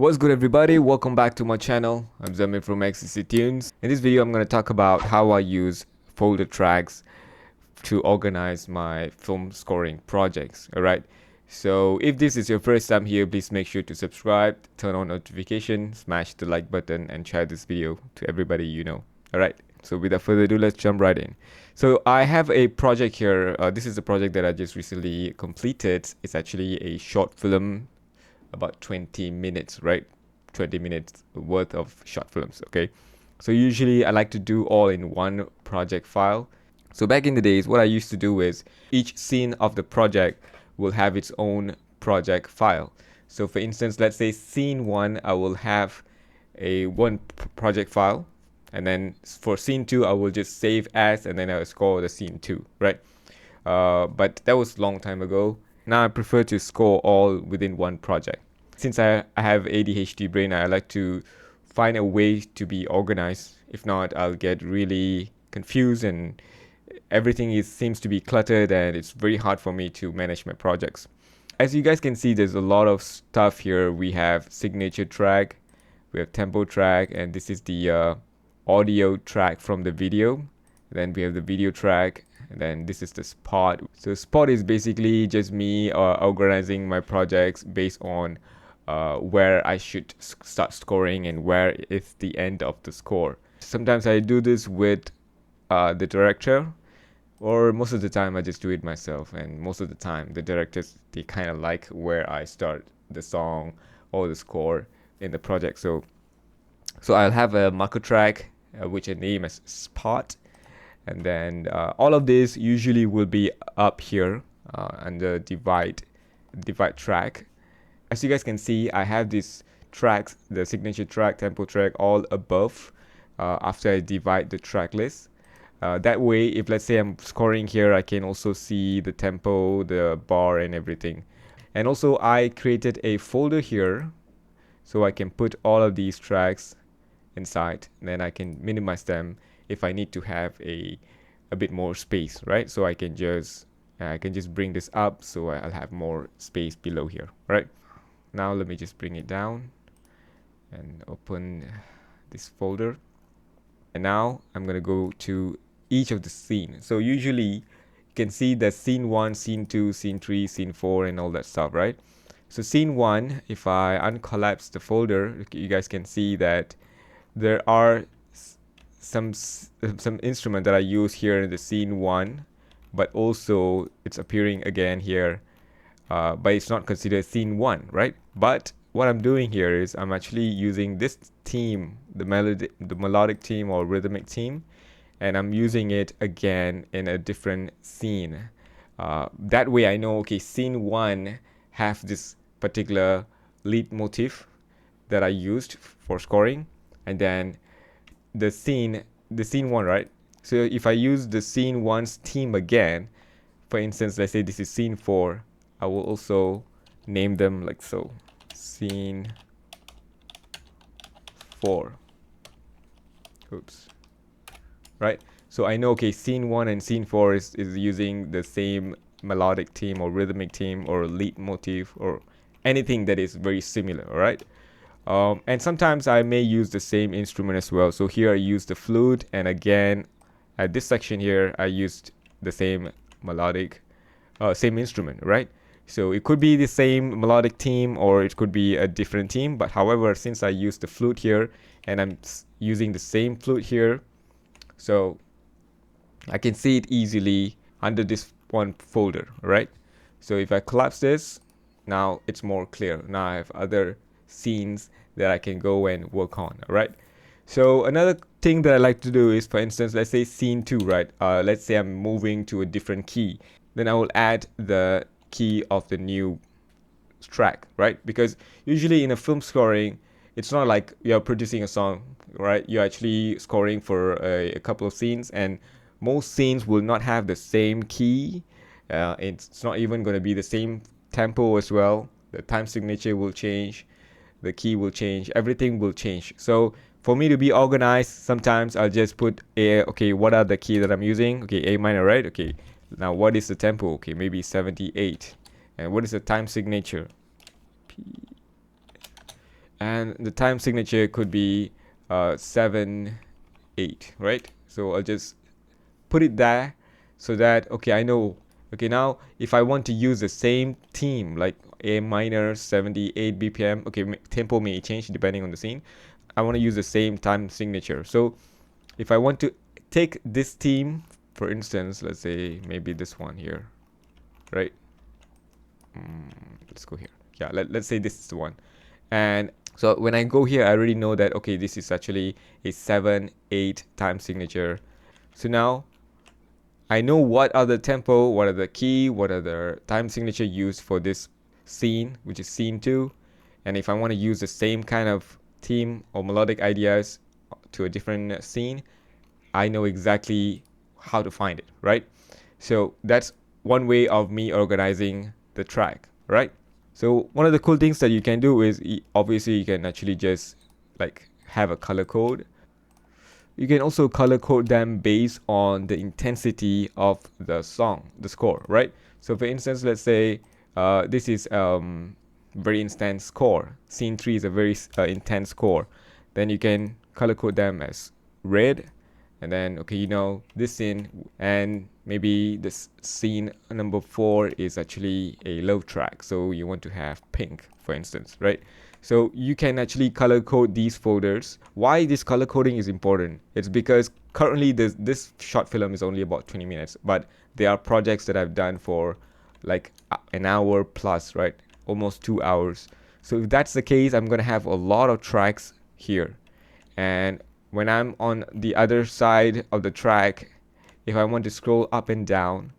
What's good, everybody? Welcome back to my channel. I'm Zamir from XCC Tunes. In this video I'm going to talk about how I use folder tracks to organize my film scoring projects. Alright, so if this is your first time here, please make sure to subscribe, turn on notifications, smash the like button, and share this video to everybody you know. Alright, so without further ado, let's jump right in. So I have a project here. This is a project that I just recently completed. It's actually a short film, about 20 minutes, right? 20 minutes worth of short films. Okay, so usually I like to do all in one project file. So back in the days, what I used to do is each scene of the project will have its own project file. So for instance, let's say scene 1, I will have a project file, and then for scene 2 I will just save as, and then I'll score the scene 2, right? But that was a long time ago. Now I prefer to score all within one project. Since I have ADHD brain, I like to find a way to be organized. If not, I'll get really confused and everything seems to be cluttered, and it's very hard for me to manage my projects. As you guys can see, there's a lot of stuff here. We have signature track, we have tempo track, and this is the audio track from the video. Then we have the video track, and then this is the spot. So spot is basically just me organizing my projects based on where I should start scoring and where is the end of the score. Sometimes I do this with the director, or most of the time I just do it myself, and most of the time the directors, they kind of like where I start the song or the score in the project. So I'll have a marker track which I name as spot, and then all of this usually will be up here under divide track. As you guys can see, I have these tracks, the signature track, tempo track, all above after I divide the track list. That way, if let's say I'm scoring here, I can also see the tempo, the bar, and everything. And also I created a folder here so I can put all of these tracks inside, and then I can minimize them if I need to have a bit more space, right? So I can just bring this up so I'll have more space below here, right? Now let me just bring it down and open this folder, and now I'm gonna go to each of the scenes. So usually you can see the scene 1, scene 2, scene 3, scene 4, and all that stuff, right? So scene 1, if I uncollapse the folder, you guys can see that there are some instrument that I use here in the scene 1, but also it's appearing again here, but it's not considered scene 1, right? But what I'm doing here is I'm actually using this theme, the melodic theme or rhythmic theme, and I'm using it again in a different scene. That way I know, okay, scene 1 have this particular lead motif that I used for scoring, and then the scene 1, right? So if I use the scene 1's theme again, for instance, let's say this is scene 4, I will also name them like so, scene 4. Oops. Right? So I know, okay, scene 1 and scene 4 is using the same melodic theme or rhythmic theme or lead motif or anything that is very similar, all right? And sometimes I may use the same instrument as well. So here I use the flute, and again at this section here I used the same melodic same instrument, right? So it could be the same melodic theme or it could be a different theme, but however, since I use the flute here and I'm using the same flute here, so I can see it easily under this one folder, right? So if I collapse this, now it's more clear. Now I have other scenes that I can go and work on, all right? So another thing that I like to do is, for instance, let's say scene 2, right? Let's say I'm moving to a different key. Then I will add the key of the new track, right? Because usually in a film scoring, it's not like you're producing a song, right? You're actually scoring for a couple of scenes, and most scenes will not have the same key. It's not even going to be the same tempo as well. The time signature will change, the key will change, everything will change. So for me to be organized, sometimes I'll just put okay, what are the key that I'm using? Okay, A minor, right? Okay, now what is the tempo? Okay, maybe 78. And what is the time signature? P. and the time signature could be 7 8, right? So I'll just put it there so that, okay, I know, okay, now if I want to use the same theme like A minor 78 BPM, okay, tempo may change depending on the scene. I want to use the same time signature. So if I want to take this theme, for instance, let's say maybe this one here, right? Let's go here. Yeah, let's say this is the one. And so when I go here, I already know that, okay, this is actually a 7 8 time signature. So now I know what are the tempo, what are the key, what are the time signature used for this scene, which is scene 2. And if I want to use the same kind of theme or melodic ideas to a different scene, I know exactly how to find it, right? So that's one way of me organizing the track, right? So one of the cool things that you can do is, obviously you can actually just like have a color code. You can also color code them based on the intensity of the song, the score, right? So for instance, let's say this is very intense score. Scene 3 is a very intense score. Then you can color code them as red, and then, okay, you know, this scene, and maybe this scene number 4 is actually a love track, so you want to have pink, for instance, right? So you can actually color code these folders. Why this color coding is important? It's because currently this short film is only about 20 minutes, but there are projects that I've done for like an hour plus, right? Almost 2 hours. So if that's the case, I'm gonna have a lot of tracks here. And when I'm on the other side of the track, if I want to scroll up and down,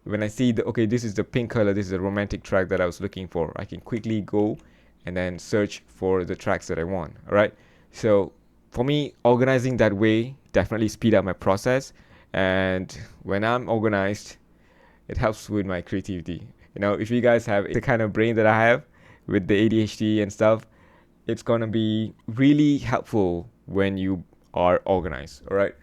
when I see okay, this is the pink color, this is a romantic track that I was looking for, I can quickly go and then search for the tracks that I want. All right. So for me, organizing that way definitely speed up my process. And when I'm organized, it helps with my creativity. You know, if you guys have the kind of brain that I have with the ADHD and stuff, it's gonna be really helpful when you are organized. All right.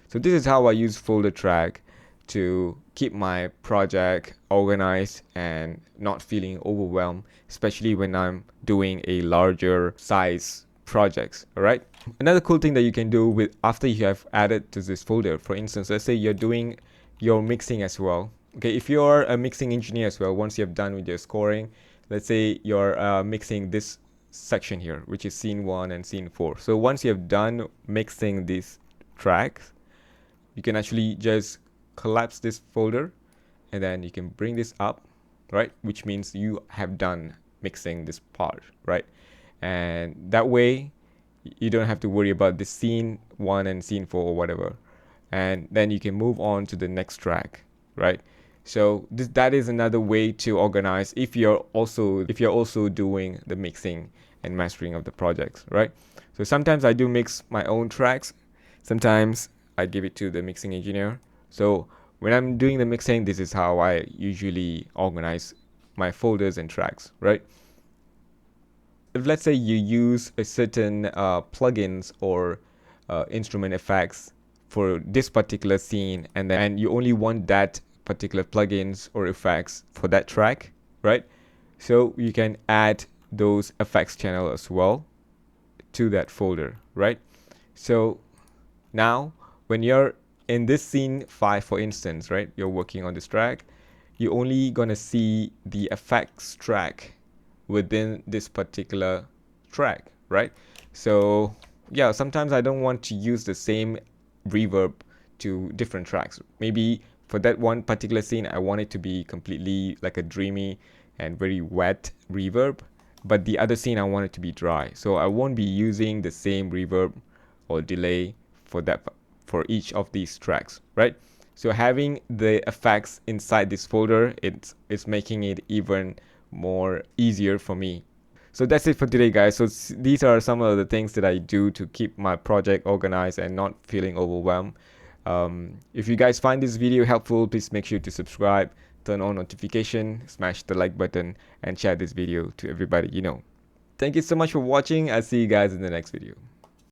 So this is how I use folder track to keep my project organized and not feeling overwhelmed, especially when I'm doing a larger size projects. All right. Another cool thing that you can do with after you have added to this folder, for instance, let's say you're doing your mixing as well. Okay, if you're a mixing engineer as well, once you've done with your scoring, let's say you're mixing this section here, which is scene 1 and scene 4. So once you have done mixing these tracks, you can actually just collapse this folder and then you can bring this up, right? Which means you have done mixing this part, right? And that way you don't have to worry about the scene 1 and scene 4 or whatever. And then you can move on to the next track, right? So that is another way to organize if you're also doing the mixing and mastering of the projects, right? So sometimes I do mix my own tracks, sometimes I give it to the mixing engineer. So when I'm doing the mixing, this is how I usually organize my folders and tracks, right? If let's say you use a certain plugins or instrument effects for this particular scene, and you only want that particular plugins or effects for that track, right? So you can add those effects channel as well to that folder, right? So now when you're in this scene 5, for instance, right, you're working on this track, you're only gonna see the effects track within this particular track, right? So yeah, sometimes I don't want to use the same reverb to different tracks. Maybe for that one particular scene, I want it to be completely like a dreamy and very wet reverb, but the other scene I want it to be dry. So I won't be using the same reverb or delay for each of these tracks, right? So having the effects inside this folder, it's making it even more easier for me. So that's it for today, guys. So these are some of the things that I do to keep my project organized and not feeling overwhelmed. If you guys find this video helpful, please make sure to subscribe, turn on notification, smash the like button, and share this video to everybody you know. Thank you so much for watching. I'll see you guys in the next video.